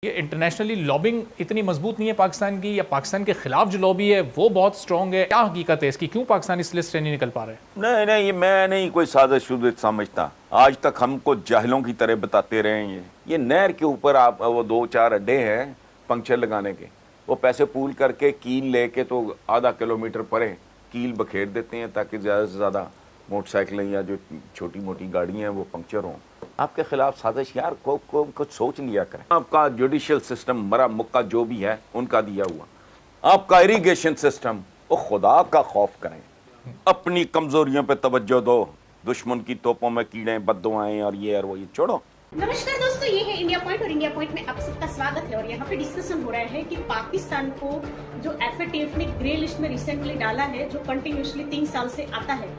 ये internationally lobbying इतनी मजबूत नहीं है पाकिस्तान की, या पाकिस्तान के खिलाफ जो लॉबी है वो बहुत स्ट्रॉन्ग है? क्या हकीकत है इसकी? क्यों पाकिस्तान इस लिस्ट से नहीं निकल पा रहे? नहीं नहीं, ये मैं नहीं कोई साजिश समझता। आज तक हमको जाहिलों की तरह बताते रहे हैं। ये नहर के ऊपर आप वो 2-4 अड्डे हैं पंक्चर लगाने के, वो पैसे पूल करके कील लेके तो आधा किलोमीटर परे कील बखेर देते हैं ताकि ज़्यादा से ज़्यादा मोटरसाइकिलें या जो छोटी मोटी गाड़ियाँ हैं वो पंक्चर हों। आपके खिलाफ साजिश यार को कुछ सोच लिया करें। आपका जुडिशियल सिस्टम मरा मुक्का जो भी है उनका दिया हुआ, आपका इरिगेशन सिस्टम, वो खुदा का खौफ करें, अपनी कमजोरियों पे तवज्जो दो। दुश्मन की तोपों में कीड़े बद्दुआएं और ये छोड़ो। नमस्कार दोस्तों, ये है इंडिया पॉइंट और इंडिया पॉइंट में आप सबका स्वागत है। और यहाँ पे डिस्कशन हो रहा है कि पाकिस्तान को जो एफएटीएफ ने ग्रे लिस्ट में रिसेंटली डाला है, जो कंटिन्यूसली 3 साल से आता है,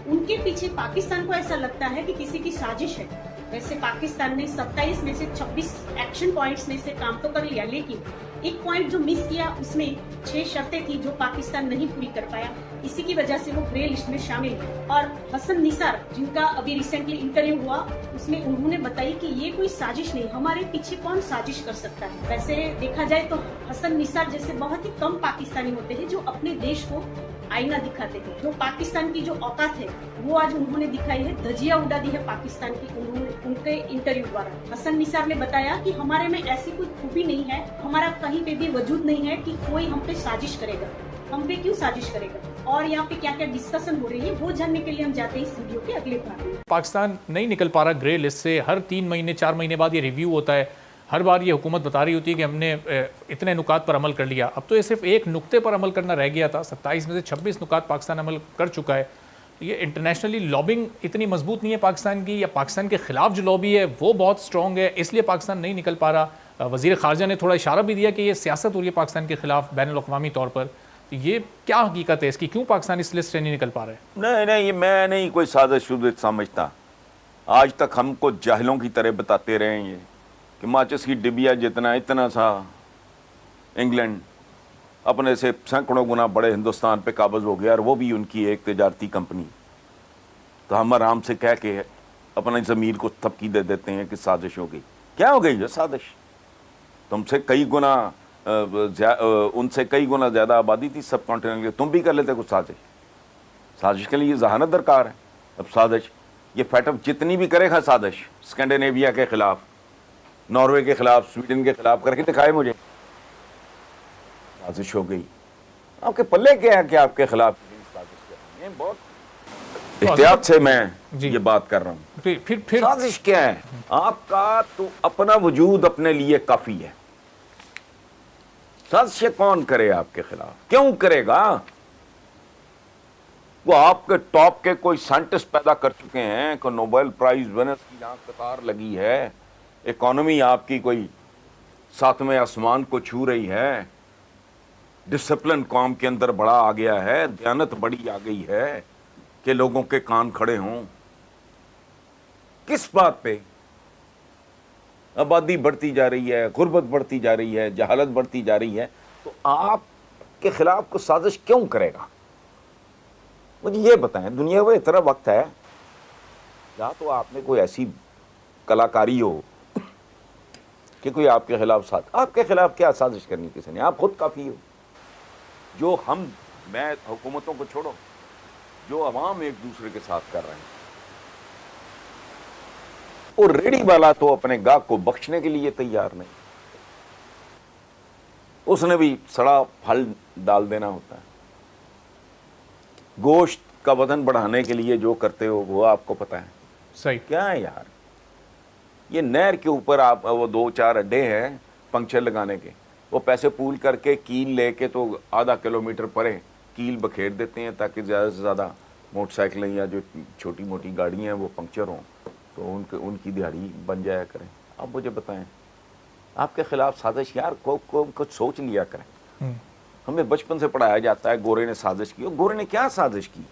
उनके पीछे पाकिस्तान को ऐसा लगता है कि किसी की साजिश है। वैसे पाकिस्तान ने 27 में से 26 एक्शन पॉइंट्स में से काम तो कर लिया, लेकिन एक पॉइंट जो मिस किया उसमें 6 शर्तें थी जो पाकिस्तान नहीं पूरी कर पाया। इसी की वजह से वो ग्रे लिस्ट में शामिल है। और हसन निसार, जिनका अभी रिसेंटली इंटरव्यू हुआ, उसमें उन्होंने बताई कि ये कोई साजिश नहीं, हमारे पीछे कौन साजिश कर सकता है। वैसे देखा जाए तो हसन निसार जैसे बहुत ही कम पाकिस्तानी होते हैं जो अपने देश को आईना दिखाते हैं। जो पाकिस्तान की जो औकात है वो आज उन्होंने दिखाई है, धजिया उड़ा दी है पाकिस्तान की उनके इंटरव्यू द्वारा। हसन निसार ने बताया कि हमारे में ऐसी कोई खूबी नहीं है, हमारा कहीं पे भी वजूद नहीं है कि कोई हम पे साजिश करेगा। हम पे क्यों साजिश करेगा? और यहाँ पे क्या क्या डिस्कशन हो रही है वो जानने के लिए हम जाते हैं इस वीडियो के अगले भाग में। पाकिस्तान नहीं निकल पा रहा ग्रे लिस्ट से। हर 3 महीने 4 महीने बाद ये रिव्यू होता है। हर बार ये हुकूमत बता रही होती है कि हमने इतने नुकात पर अमल कर लिया। अब तो ये सिर्फ एक नुक्ते पर अमल करना रह गया था। 27 में से 26 नुकात पाकिस्तान अमल कर चुका है। ये इंटरनेशनली लॉबिंग इतनी मजबूत नहीं है पाकिस्तान की, या पाकिस्तान के खिलाफ जो लॉबी है वो बहुत स्ट्रॉन्ग है, इसलिए पाकिस्तान नहीं निकल पा रहा। वज़ीर ख़ारजा ने थोड़ा इशारा भी दिया कि ये सियासत हो रही है पाकिस्तान के खिलाफ बैनुल-अक़वामी तौर पर। तो ये क्या हकीकत है इसकी? क्यों पाकिस्तान इस लिस्ट से नहीं निकल पा रहे? नहीं नहीं, ये मैं नहीं कोई साजिश समझता। आज तक हमको जाहिलों की तरह बताते रहे हैं कि माचिस की डिबिया जितना इतना सा इंग्लैंड अपने से सैकड़ों गुना बड़े हिंदुस्तान पे काबज हो गया, और वो भी उनकी एक तिजारती कंपनी। तो हम आराम से कह के अपने ज़मीर को थपकी दे देते हैं कि साजिश हो गई। क्या हो गई है साजिश? तुमसे कई गुना उनसे कई गुना ज़्यादा आबादी थी सब कॉन्टिनेंट के, तुम भी कर लेते कुछ साजिश। साजिश के लिए जहानत दरकार है। अब साजिश ये फैटअप जितनी भी करेगा साजिश, स्कैंडिनेविया के खिलाफ, नॉर्वे के खिलाफ, स्वीडन के खिलाफ करके दिखाए मुझे, साजिश हो गई। आपके पल्ले क्या है कि आपके खिलाफ साजिश कर रही है? बहुत एहतियात से मैं ये बात कर रहा हूँ। फिर साजिश क्या है? आपका तो अपना वजूद अपने लिए काफी है। साजिश कौन करे आपके खिलाफ? क्यों करेगा? वो आपके टॉप के कोई साइंटिस्ट पैदा कर चुके हैं, कोई नोबेल प्राइज विनर्स की यहाँ कतार लगी है, इकोनॉमी आपकी कोई 7वें आसमान को छू रही है, डिसिप्लिन कौम के अंदर बड़ा आ गया है, दयानत बड़ी आ गई है कि लोगों के कान खड़े हों। किस बात पे? आबादी बढ़ती जा रही है, गुर्बत बढ़ती जा रही है, जहालत बढ़ती जा रही है, तो आपके खिलाफ को साजिश क्यों करेगा? मुझे ये बताएं, दुनिया में इतना वक्त है या तो आपने कोई ऐसी कलाकारी हो कि कोई आपके खिलाफ आपके खिलाफ क्या साजिश करनी किसी ने? आप खुद काफी हो। जो मैं हुकूमतों को छोड़ो, जो अवाम एक दूसरे के साथ कर रहे हैं, और रेडी वाला तो अपने गाहक को बख्शने के लिए तैयार नहीं, उसने भी सड़ा फल डाल देना होता है। गोश्त का वजन बढ़ाने के लिए जो करते हो वो आपको पता है। सही क्या है यार? ये नहर के ऊपर आप वो 2-4 अड्डे हैं पंक्चर लगाने के, वो पैसे पूल करके कील लेके तो आधा किलोमीटर परे कील बखेर देते हैं ताकि ज़्यादा से ज़्यादा मोटरसाइकिलें या जो छोटी मोटी गाड़ियाँ हैं वो पंक्चर हों, तो उनकी दिहाड़ी बन जाया करें। अब मुझे बताएं, आपके खिलाफ साजिश यार को कुछ सोच लिया करें। हमें बचपन से पढ़ाया जाता है गोरे ने साजिश की। गोरे ने क्या साजिश की?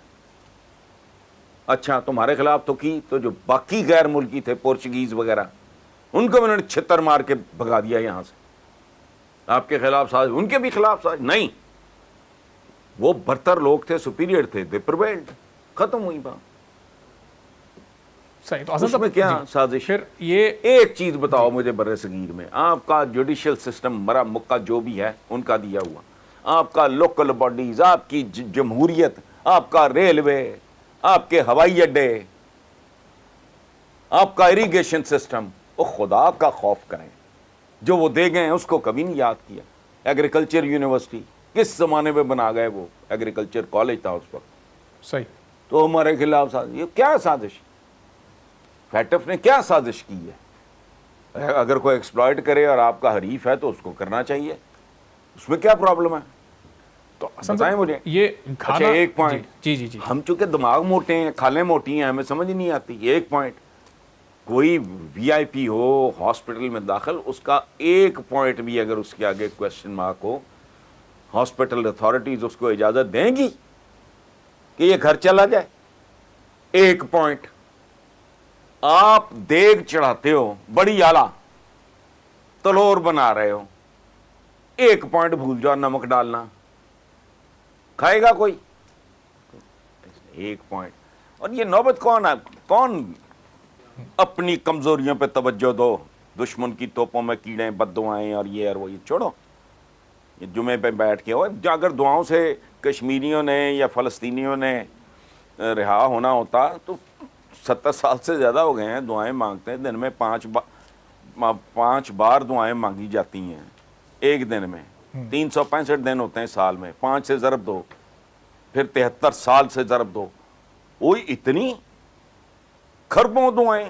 अच्छा, तुम्हारे खिलाफ तो की, तो जो बाकी गैर मुल्की थे, पोर्चुगीज वगैरह, उनको उन्होंने छितर मार के भगा दिया यहां से। आपके खिलाफ साजिश, उनके भी खिलाफ साजिश नहीं। वो बरतर लोग थे, सुपीरियर थे, दे प्रिवेल्ड, खत्म हुई बात। सही। तो हसन उसमें साहब क्या जी, साजिश? फिर ये एक चीज बताओ मुझे, बर्रे सगीर में आपका जुडिशियल सिस्टम मरा मुक्का जो भी है उनका दिया हुआ, आपका लोकल बॉडीज, आपकी जमहूरियत, आपका रेलवे, आपके हवाई अड्डे, आपका इरिगेशन सिस्टम, वो खुदा का खौफ करें। जो वो दे गए हैं उसको कभी नहीं याद किया। एग्रीकल्चर यूनिवर्सिटी किस जमाने में बना गए, वो एग्रीकल्चर कॉलेज था उस वक्त, सही। तो हमारे खिलाफ साजिश। ये क्या साजिश? फैटफ ने क्या साजिश की है? अगर कोई एक्सप्लॉइट करे और आपका हरीफ है तो उसको करना चाहिए, उसमें क्या प्रॉब्लम है? तो हसन बताएं साहब मुझे। ये अच्छा घाना, एक पॉइंट, जी जी जी, हम चूंकि दिमाग मोटे हैं, खालें मोटी हैं, हमें समझ नहीं आती। एक पॉइंट, कोई वीआईपी हो हॉस्पिटल में दाखिल, उसका एक पॉइंट भी अगर उसके आगे क्वेश्चन मार्क हो, हॉस्पिटल अथॉरिटीज उसको इजाजत देंगी कि ये घर चला जाए? एक पॉइंट। आप देग चढ़ाते हो बड़ी आला, तलोर बना रहे हो, एक पॉइंट भूल जाओ नमक डालना, खाएगा कोई? एक पॉइंट। और ये नौबत कौन है? कौन अपनी कमजोरियों पे तवज्जो दो, दुश्मन की तोपों में कीड़े बद्दुआएं और ये और वो, ये छोड़ो। ये जुमे पे बैठ के, और अगर दुआओं से कश्मीरियों ने या फ़लस्तीनियों ने रिहा होना होता तो 70 साल से ज़्यादा हो गए हैं दुआएं मांगते हैं। दिन में 5 बार दुआएं मांगी जाती हैं एक दिन में। 365 दिन होते हैं साल में, 5 से ज़रब दो, फिर 73 साल से ज़रब दो, वो इतनी खरबों दुआएं।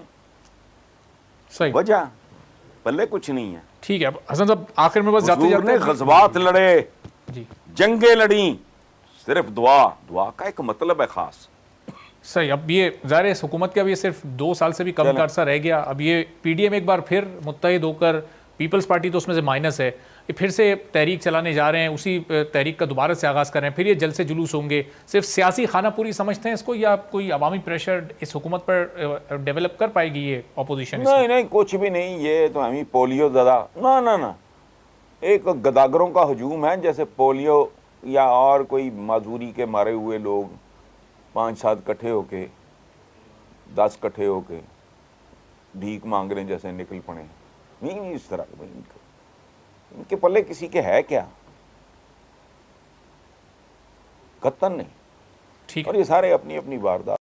सही। वजह पल्ले कुछ नहीं है। ठीक है। अब हसन साहब आखिर में बस जाते हुजूर ने जाते गज़वात लड़े, जी, जंगें लड़ी, सिर्फ दुआ, दुआ का एक मतलब है खास। सही। अब ये ज़ाहिर है इस हुकूमत के अब ये सिर्फ 2 साल से भी कम का अरसा रह गया। अब ये पीडीएम एक बार फिर मुत्तहिद होकर, पीपल्स पार्टी तो उसमें से माइनस है, ये फिर से तहरीक चलाने जा रहे हैं, उसी तहरीक का दोबारा से आगाज़ कर रहे हैं, फिर ये जल से जुलूस होंगे। सिर्फ सियासी खाना पूरी समझते हैं इसको, या कोई अवामी प्रेशर इस हुकूमत पर डेवलप कर पाएगी ये अपोजिशन? नहीं नहीं, कुछ भी नहीं। ये तो हम ही पोलियो ज़्यादा ना ना ना, एक गदागरों का हजूम है, जैसे पोलियो या और कोई माजूरी के मारे हुए लोग 5-7 इकट्ठे होके, 10 इकट्ठे होके भीख मांग रहे हैं जैसे निकल पड़े। नहीं इस तरह के, इनके पल्ले किसी के है क्या? कतन नहीं। ठीक है। और ये सारे अपनी अपनी वारदात